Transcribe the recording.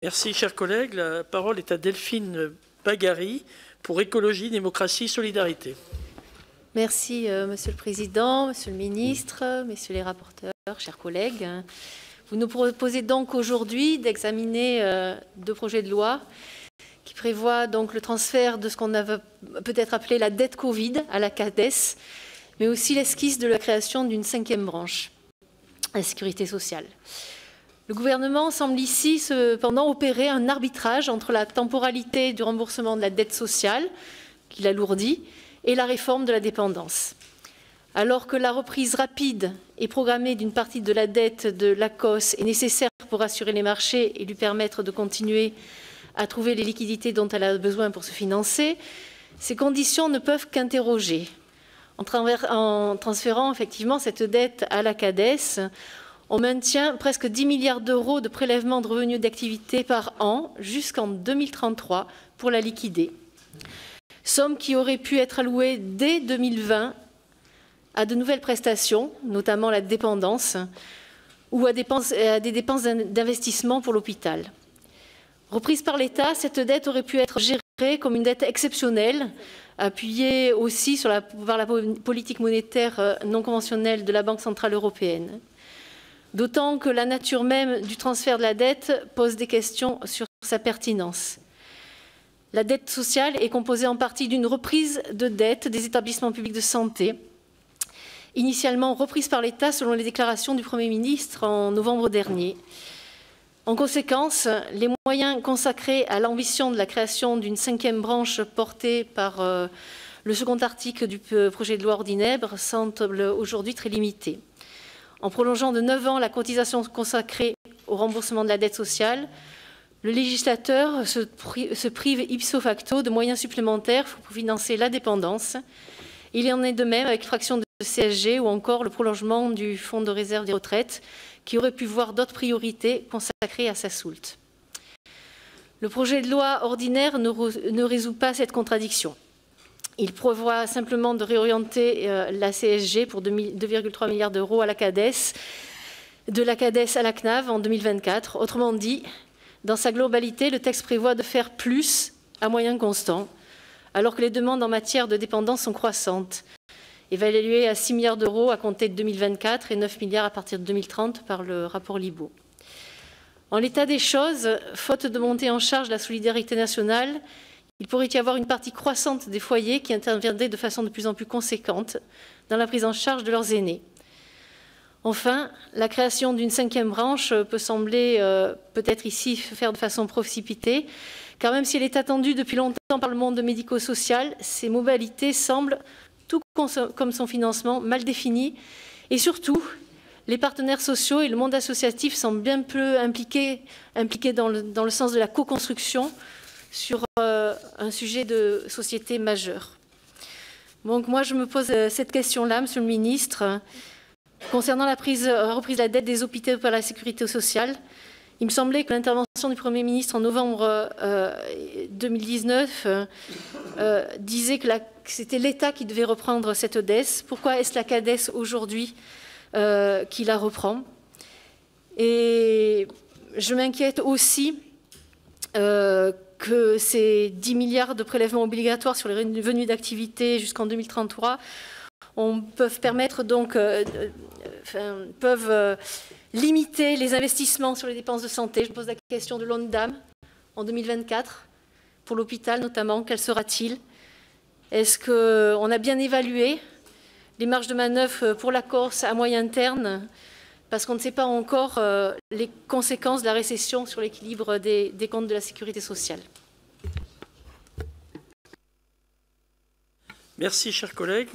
Merci, chers collègues. La parole est à Delphine Bagary pour Écologie, Démocratie, Solidarité. Merci, Monsieur le Président, Monsieur le Ministre, Messieurs les rapporteurs, chers collègues. Vous nous proposez donc aujourd'hui d'examiner deux projets de loi qui prévoient donc le transfert de ce qu'on avait peut-être appelé la dette Covid à la CADES, mais aussi l'esquisse de la création d'une 5e branche, la sécurité sociale. Le gouvernement semble ici cependant opérer un arbitrage entre la temporalité du remboursement de la dette sociale, qui l'alourdit, et la réforme de la dépendance. Alors que la reprise rapide et programmée d'une partie de la dette de l'ACOS est nécessaire pour assurer les marchés et lui permettre de continuer à trouver les liquidités dont elle a besoin pour se financer, ces conditions ne peuvent qu'interroger. En transférant effectivement cette dette à la CADES, on maintient presque 10 milliards d'euros de prélèvement de revenus d'activité par an jusqu'en 2033 pour la liquider. Somme qui aurait pu être allouée dès 2020 à de nouvelles prestations, notamment la dépendance, ou à des dépenses d'investissement pour l'hôpital. Reprise par l'État, cette dette aurait pu être gérée comme une dette exceptionnelle, appuyée aussi par la politique monétaire non conventionnelle de la Banque centrale européenne. D'autant que la nature même du transfert de la dette pose des questions sur sa pertinence. La dette sociale est composée en partie d'une reprise de dette des établissements publics de santé, initialement reprise par l'État selon les déclarations du Premier ministre en novembre dernier. En conséquence, les moyens consacrés à l'ambition de la création d'une 5e branche portée par le second article du projet de loi ordinaire semblent aujourd'hui très limités. En prolongeant de 9 ans la cotisation consacrée au remboursement de la dette sociale, le législateur se prive ipso facto de moyens supplémentaires pour financer la dépendance. Il en est de même avec fraction de CSG ou encore le prolongement du fonds de réserve des retraites qui aurait pu voir d'autres priorités consacrées à sa soulte. Le projet de loi ordinaire ne résout pas cette contradiction. Il prévoit simplement de réorienter la CSG pour 2,3 milliards d'euros à la CADES, de la CADES à la CNAV en 2024. Autrement dit, dans sa globalité, le texte prévoit de faire plus à moyens constants, alors que les demandes en matière de dépendance sont croissantes, évaluées à 6 milliards d'euros à compter de 2024 et 9 milliards à partir de 2030 par le rapport Libault. En l'état des choses, faute de monter en charge la solidarité nationale, il pourrait y avoir une partie croissante des foyers qui interviendraient de façon de plus en plus conséquente dans la prise en charge de leurs aînés. Enfin, la création d'une 5e branche peut sembler peut-être ici faire de façon précipitée, car même si elle est attendue depuis longtemps par le monde médico-social, ses modalités semblent, tout comme son financement, mal définies. Et surtout, les partenaires sociaux et le monde associatif semblent bien peu impliqués dans le sens de la co-construction sur un sujet de société majeur. Donc moi, je me pose cette question-là, Monsieur le Ministre, concernant la reprise de la dette des hôpitaux par la sécurité sociale. Il me semblait que l'intervention du Premier ministre en novembre 2019 disait que c'était l'État qui devait reprendre cette dette. Pourquoi est-ce la CADES aujourd'hui qui la reprend? Et je m'inquiète aussi que ces 10 milliards de prélèvements obligatoires sur les revenus d'activité jusqu'en 2033 peuvent limiter les investissements sur les dépenses de santé. Je pose la question de l'ONDAM en 2024, pour l'hôpital notamment. Quel sera-t-il? Est-ce qu'on a bien évalué les marges de manœuvre pour la Corse à moyen terme? Parce qu'on ne sait pas encore les conséquences de la récession sur l'équilibre des comptes de la sécurité sociale. Merci, chers collègues.